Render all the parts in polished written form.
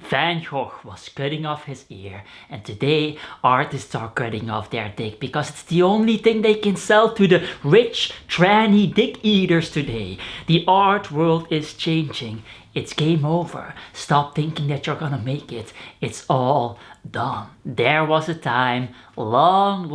Van Gogh was cutting off his ear, and today artists are cutting off their dick because it's the only thing they can sell to the rich, tranny dick eaters today. The art world is changing. It's game over. Stop thinking that you're gonna make it. It's all done. There was a time long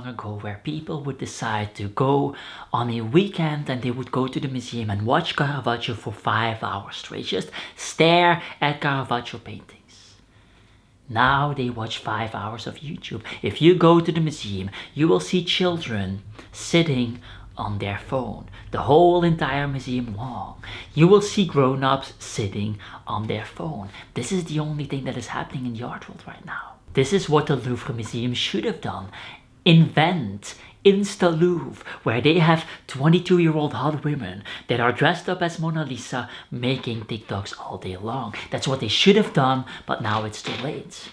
ago where people would decide to go on a weekend and they would go to the museum and watch Caravaggio for 5 hours straight. Just stare at Caravaggio paintings. Now they watch 5 hours of YouTube. If you go to the museum, you will see children sitting on their phone the whole entire museum long. You will see grown-ups sitting on their phone. This is the only thing that is happening in the art world right now. This is what the Louvre Museum should have done. Invent Insta Louvre, where they have 22-year-old hot women that are dressed up as Mona Lisa making TikToks all day long. That's what they should have done, but now it's too late.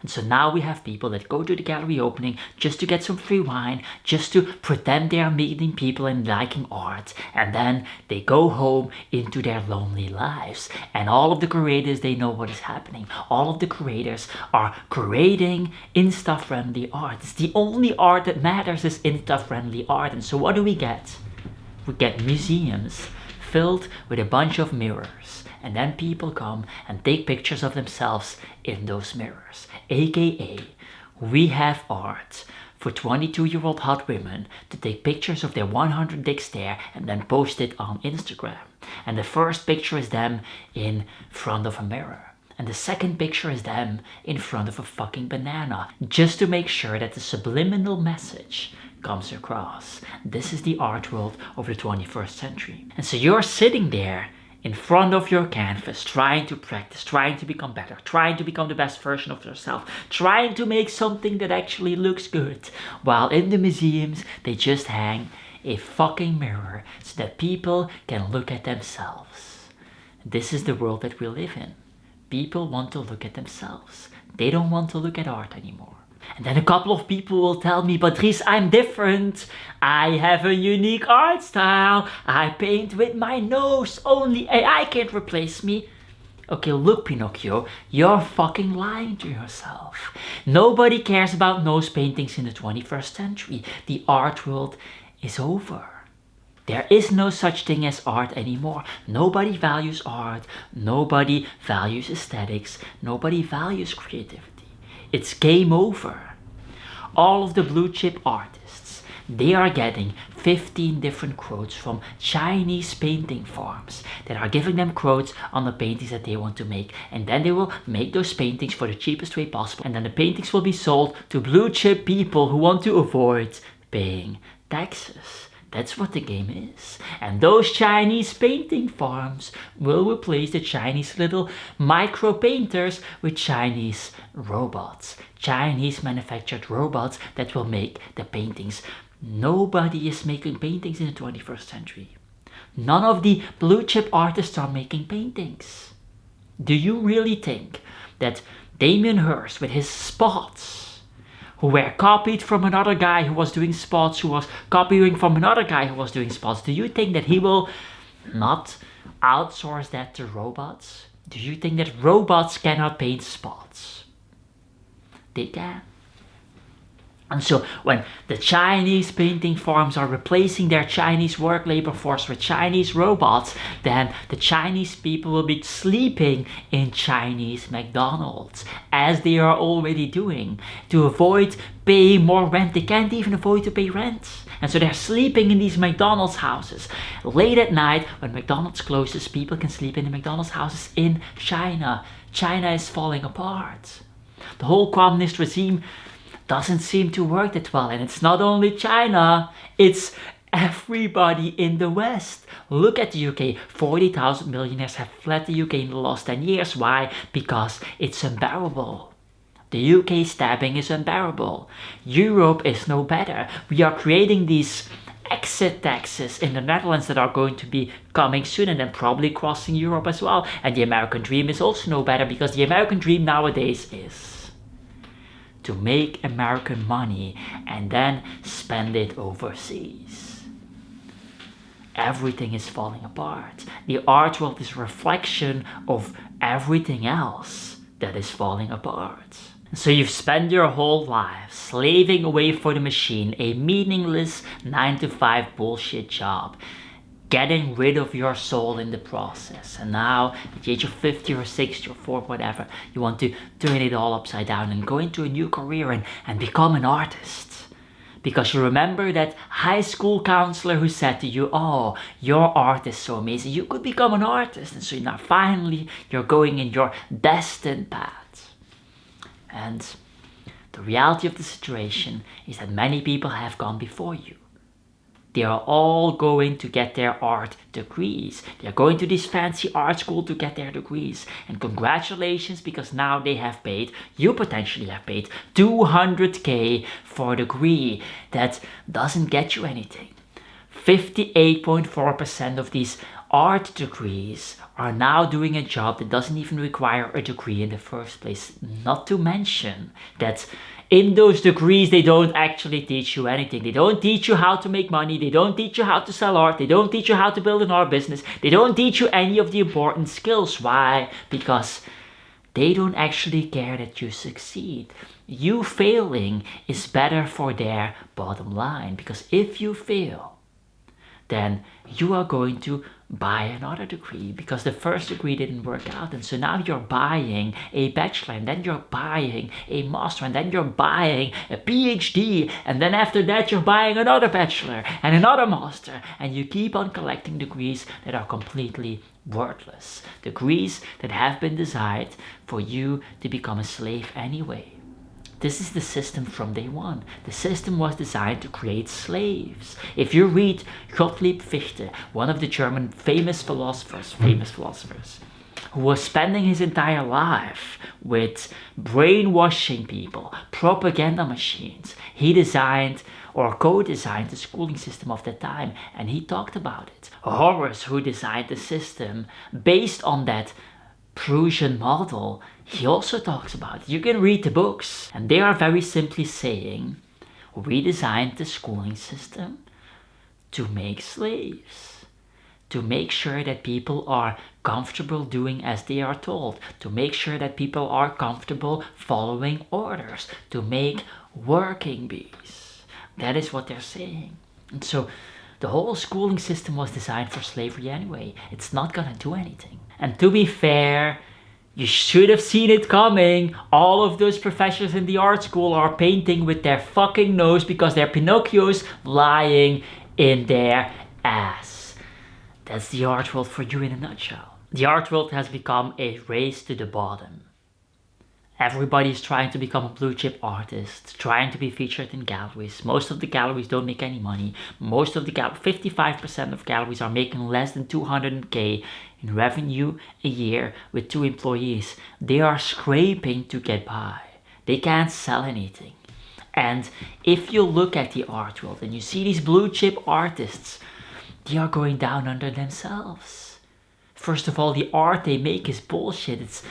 And so now we have people that go to the gallery opening just to get some free wine, just to pretend they are meeting people and liking art, and then they go home into their lonely lives. And all of the curators, they know what is happening. All of the curators are creating Insta-friendly art. It's the only art that matters is Insta-friendly art. And so what do we get? We get museums filled with a bunch of mirrors. And then people come and take pictures of themselves in those mirrors. AKA, we have art for 22-year-old hot women to take pictures of their 100 dicks there and then post it on Instagram. And the first picture is them in front of a mirror. And the second picture is them in front of a fucking banana. Just to make sure that the subliminal message comes across. This is the art world of the 21st century. And so you're sitting there in front of your canvas, trying to practice, trying to become better, trying to become the best version of yourself, trying to make something that actually looks good. While in the museums, they just hang a fucking mirror so that people can look at themselves. This is the world that we live in. People want to look at themselves. They don't want to look at art anymore. And then a couple of people will tell me, but Dries, I'm different. I have a unique art style. I paint with my nose. Only AI can't replace me. Okay, look, Pinocchio, you're fucking lying to yourself. Nobody cares about nose paintings in the 21st century. The art world is over. There is no such thing as art anymore. Nobody values art. Nobody values aesthetics. Nobody values creativity. It's game over. All of the blue chip artists, they are getting 15 different quotes from Chinese painting farms that are giving them quotes on the paintings that they want to make. And then they will make those paintings for the cheapest way possible. And then the paintings will be sold to blue chip people who want to avoid paying taxes. That's what the game is. And those Chinese painting farms will replace the Chinese little micro painters with Chinese robots. Chinese manufactured robots that will make the paintings. Nobody is making paintings in the 21st century. None of the blue chip artists are making paintings. Do you really think that Damien Hirst with his spots, who were copied from another guy who was doing spots, who was copying from another guy who was doing spots, do you think that he will not outsource that to robots? Do you think that robots cannot paint spots? They can. And so when the Chinese painting farms are replacing their Chinese work labor force with Chinese robots, then the Chinese people will be sleeping in Chinese McDonald's, as they are already doing, to avoid paying more rent. They can't even avoid to pay rent. And so they're sleeping in these McDonald's houses. Late at night, when McDonald's closes, people can sleep in the McDonald's houses in China. China is falling apart. The whole communist regime doesn't seem to work that well. And it's not only China, it's everybody in the West. Look at the UK. 40,000 millionaires have fled the UK in the last 10 years. Why? Because it's unbearable. The UK stabbing is unbearable. Europe is no better. We are creating these exit taxes in the Netherlands that are going to be coming soon and then probably crossing Europe as well. And the American dream is also no better, because the American dream nowadays is to make American money and then spend it overseas. everything is falling apart. The art world is a reflection of everything else that is falling apart. So you've spent your whole life slaving away for the machine, a meaningless 9 to 5 bullshit job, getting rid of your soul in the process. And now, at the age of 50 or 60 or 40, whatever, you want to turn it all upside down and go into a new career and become an artist. Because you remember that high school counselor who said to you, oh, your art is so amazing, you could become an artist. And so now finally you're going in your destined path. And the reality of the situation is that many people have gone before you. They are all going to get their art degrees. They're going to this fancy art school to get their degrees. And congratulations, because now they have paid, you potentially have paid 200K for a degree that doesn't get you anything. 58.4% of these art degrees are now doing a job that doesn't even require a degree in the first place. Not to mention that in those degrees, they don't actually teach you anything. They don't teach you how to make money. They don't teach you how to sell art. They don't teach you how to build an art business. They don't teach you any of the important skills. Why? Because they don't actually care that you succeed. You failing is better for their bottom line. Because if you fail, then you are going to buy another degree because the first degree didn't work out. And so now you're buying a bachelor, and then you're buying a master, and then you're buying a PhD, and then after that you're buying another bachelor and another master, and you keep on collecting degrees that are completely worthless. Degrees that have been designed for you to become a slave anyway. This is the system from day one. The system was designed to create slaves. If you read Gottlieb Fichte, one of the German famous philosophers, who was spending his entire life with brainwashing people, propaganda machines, he designed or co-designed the schooling system of that time, and he talked about it. Horace, who designed the system based on that Prussian model, he also talks about it. You can read the books, and they are very simply saying, we designed the schooling system to make slaves, to make sure that people are comfortable doing as they are told, to make sure that people are comfortable following orders, to make working bees. That is what they're saying. And so the whole schooling system was designed for slavery anyway. It's not gonna do anything. And to be fair, you should have seen it coming. All of those professors in the art school are painting with their fucking nose because they're Pinocchios lying in their ass. That's the art world for you in a nutshell. The art world has become a race to the bottom. Everybody's trying to become a blue chip artist, trying to be featured in galleries. Most of the galleries don't make any money. 55% of galleries are making less than 200K in revenue a year with 2 employees. They are scraping to get by. They can't sell anything. And if you look at the art world and you see these blue chip artists, they are going down under themselves. First of all, the art they make is bullshit. It's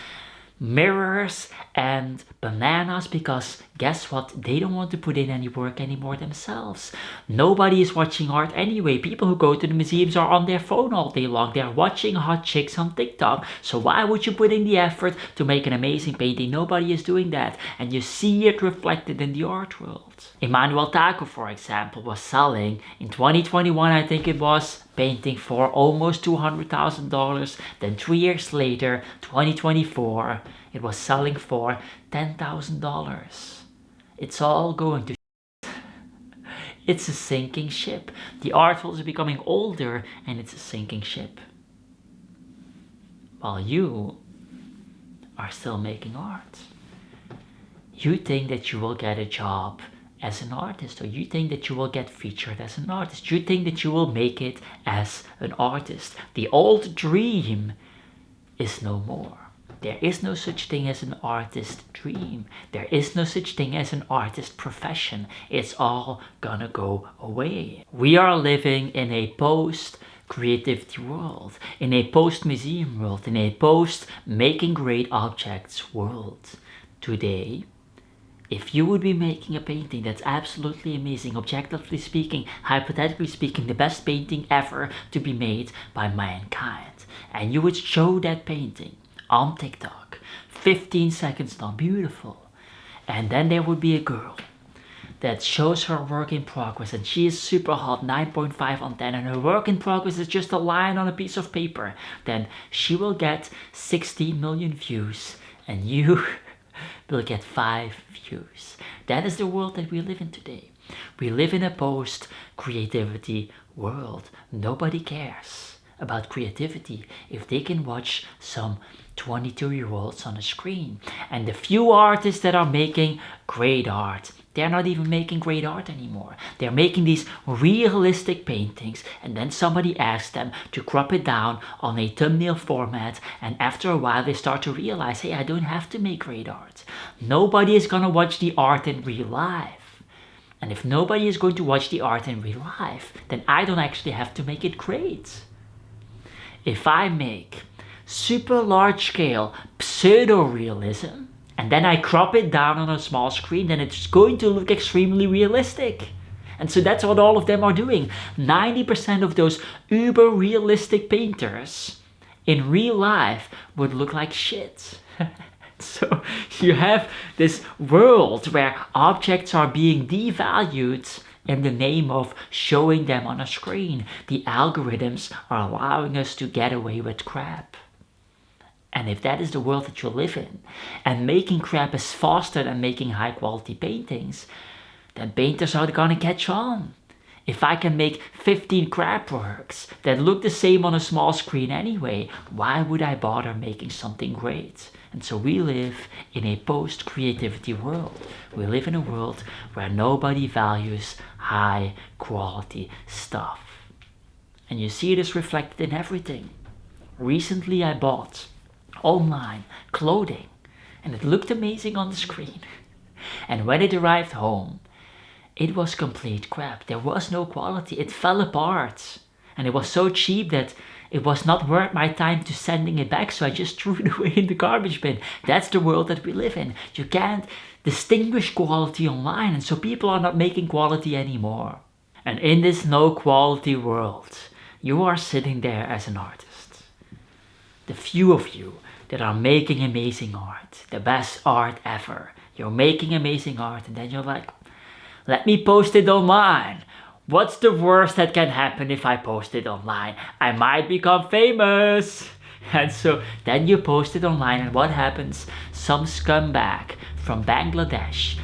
mirrors and bananas, because guess what, they don't want to put in any work anymore themselves. Nobody is watching art anyway. People who go to the museums are on their phone all day long. They're watching hot chicks on TikTok. So why would you put in the effort to make an amazing painting? Nobody is doing that, and you see it reflected in the art world. Emmanuel Taco, for example, was selling in 2021, I think it was, painting for almost $200,000. Then 3 years later, 2024, it was selling for $10,000. It's all going to It's a sinking ship. The art world is becoming older, and it's a sinking ship. While you are still making art. You think that you will get a job as an artist, or you think that you will get featured as an artist. You think that you will make it as an artist. The old dream is no more. There is no such thing as an artist dream. There is no such thing as an artist profession. It's all gonna go away. We are living in a post-creativity world, in a post-museum world, in a post-making great objects world. Today, If you would be making a painting that's absolutely amazing, objectively speaking, hypothetically speaking, the best painting ever to be made by mankind, and you would show that painting on TikTok, 15 seconds long, beautiful, and then there would be a girl that shows her work in progress, and she is super hot, 9.5 on 10, and her work in progress is just a line on a piece of paper, then she will get 16 million views, and you will get 5 views. That is the world that we live in today. We live in a post-creativity world. Nobody cares about creativity if they can watch some 22-year-olds on a screen. And the few artists that are making great art, they're not even making great art anymore. They're making these realistic paintings, and then somebody asks them to crop it down on a thumbnail format, and after a while they start to realize, hey, I don't have to make great art. Nobody is gonna watch the art in real life. And if nobody is going to watch the art in real life, then I don't actually have to make it great. If I make super large scale pseudo-realism, and then I crop it down on a small screen, then it's going to look extremely realistic. And so that's what all of them are doing. 90% of those uber realistic painters in real life would look like shit. So you have this world where objects are being devalued in the name of showing them on a screen. The algorithms are allowing us to get away with crap. And if that is the world that you live in, and making crap is faster than making high quality paintings, then painters are gonna catch on. If I can make 15 crap works that look the same on a small screen anyway, why would I bother making something great? And so we live in a post-creativity world. We live in a world where nobody values high quality stuff. And you see this reflected in everything. Recently I bought online clothing, and it looked amazing on the screen. And when it arrived home, it was complete crap. There was no quality. It fell apart. And it was so cheap that it was not worth my time to sending it back, so I just threw it away in the garbage bin. That's the world that we live in. You can't distinguish quality online, and so people are not making quality anymore. And in this no quality world, you are sitting there as an artist. The few of you that are making amazing art, the best art ever. You're making amazing art, and then you're like, let me post it online. What's the worst that can happen if I post it online? I might become famous. And so then you post it online, and what happens? Some scumbag from Bangladesh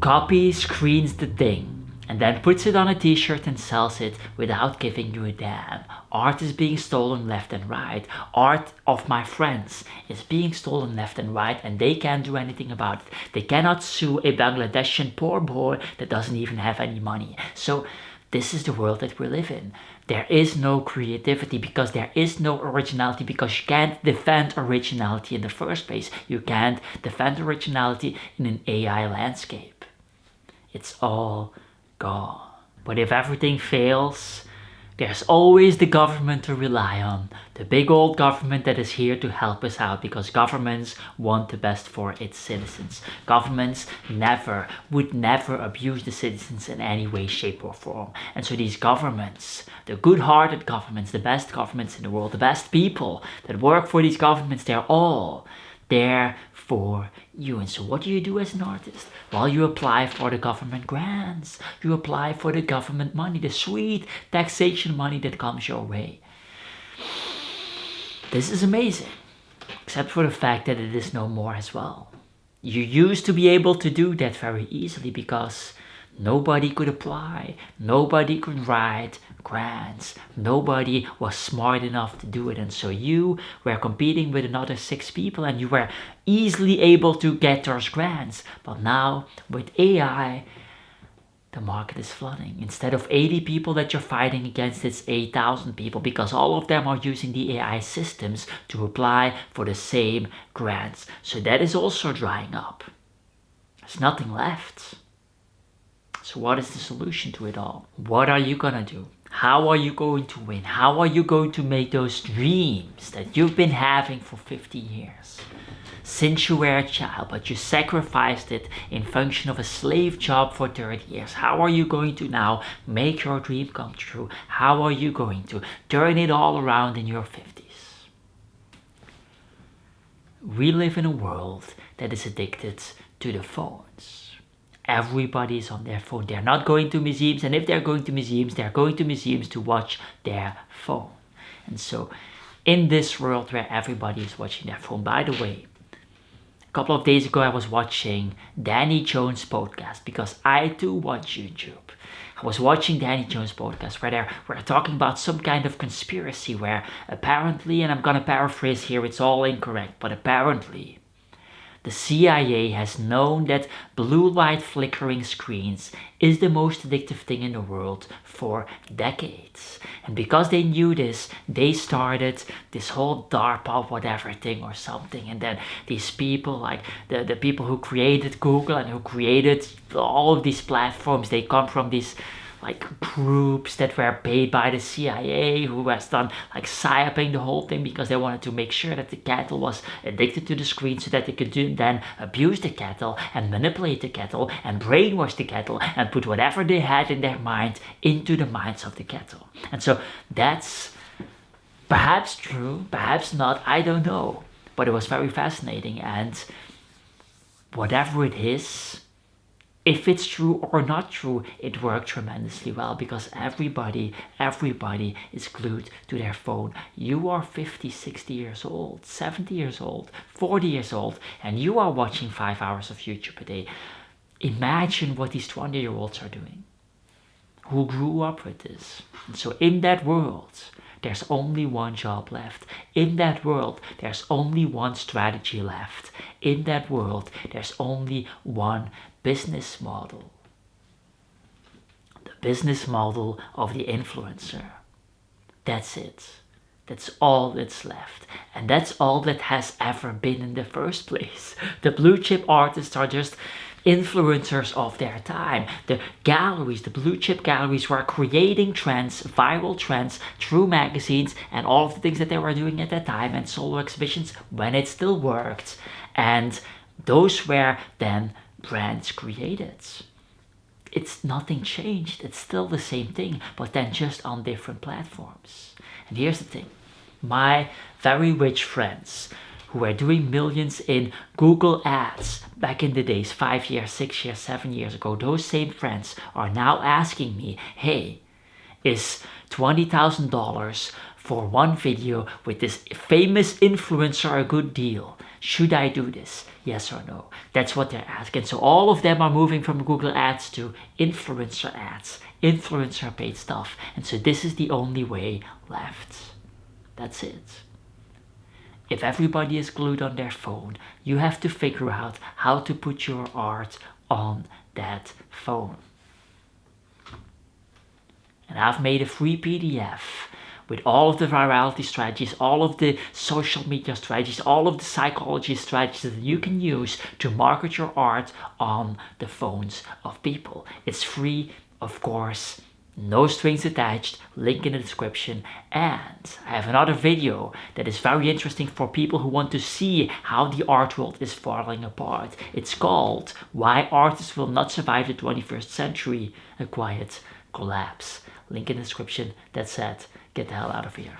copies, screens the thing, and then puts it on a t-shirt and sells it without giving you a damn. Art is being stolen left and right. Art of my friends is being stolen left and right, and they can't do anything about it. They cannot sue a Bangladeshi poor boy that doesn't even have any money. So this is the world that we live in. There is no creativity because there is no originality, because you can't defend originality in the first place. You can't defend originality in an AI landscape. It's all gone. But if everything fails, there's always the government to rely on. The big old government that is here to help us out, because governments want the best for its citizens. Governments would never abuse the citizens in any way, shape or form. And so these governments, the good-hearted governments, the best governments in the world, the best people that work for these governments, they're all there for you. And so what do you do as an artist? Well, you apply for the government grants. You apply for the government money, the sweet taxation money that comes your way. This is amazing, except for the fact that it is no more as well. You used to be able to do that very easily because nobody could apply, nobody could write grants, nobody was smart enough to do it, and so you were competing with another 6 people and you were easily able to get those grants. But now with AI, the market is flooding. Instead of 80 people that you're fighting against, it's 8,000 people, because all of them are using the AI systems to apply for the same grants. So that is also drying up. There's nothing left. So what is the solution to it all? What are you gonna do? How are you going to win? How are you going to make those dreams that you've been having for 50 years since you were a child, but you sacrificed it in function of a slave job for 30 years. How are you going to now make your dream come true? How are you going to turn it all around in your 50s? We live in a world that is addicted to the phones. Everybody's on their phone. They're not going to museums, and if they're going to museums, they're going to museums to watch their phone. And so in this world where everybody is watching their phone, by the way, a couple of days ago I was watching Danny Jones' podcast, because I too watch YouTube. I was watching Danny Jones' podcast where they were talking about some kind of conspiracy where apparently, and I'm gonna paraphrase here, it's all incorrect, but apparently the CIA has known that blue light flickering screens is the most addictive thing in the world for decades. And because they knew this, they started this whole DARPA whatever thing or something. And then these people, like the people who created Google and who created all of these platforms, they come from these like groups that were paid by the CIA, who has done like psyoping the whole thing because they wanted to make sure that the kettle was addicted to the screen so that they could then abuse the kettle and manipulate the kettle and brainwash the kettle and put whatever they had in their mind into the minds of the kettle. And so that's perhaps true, perhaps not, I don't know. But it was very fascinating, and whatever it is, if it's true or not true, it worked tremendously well because everybody is glued to their phone. You are 50, 60 years old, 70 years old, 40 years old, and you are watching 5 hours of YouTube a day. Imagine what these 20-year-olds are doing, who grew up with this. And so in that world, there's only one job left. In that world, there's only one strategy left. In that world, there's only one business model. The business model of the influencer. That's it. That's all that's left. And that's all that has ever been in the first place. The blue chip artists are just influencers of their time. The galleries, the blue chip galleries, were creating trends, viral trends, through magazines and all of the things that they were doing at that time, and solo exhibitions when it still worked. And those were then brands created. It's nothing changed. It's still the same thing, but then just on different platforms. And here's the thing. My very rich friends who were doing millions in Google ads back in the days, 5 years, 6 years, 7 years ago, those same friends are now asking me, hey, is $20,000 for one video with this famous influencer a good deal? Should I do this? Yes or no? That's what they're asking. So all of them are moving from Google ads to influencer ads, influencer paid stuff. And so this is the only way left. That's it. If everybody is glued on their phone, you have to figure out how to put your art on that phone. And I've made a free PDF with all of the virality strategies, all of the social media strategies, all of the psychology strategies that you can use to market your art on the phones of people. It's free, of course, no strings attached, link in the description. And I have another video that is very interesting for people who want to see how the art world is falling apart. It's called Why Artists Will Not Survive the 21st Century, A Quiet Collapse. Link in the description. That said, get the hell out of here.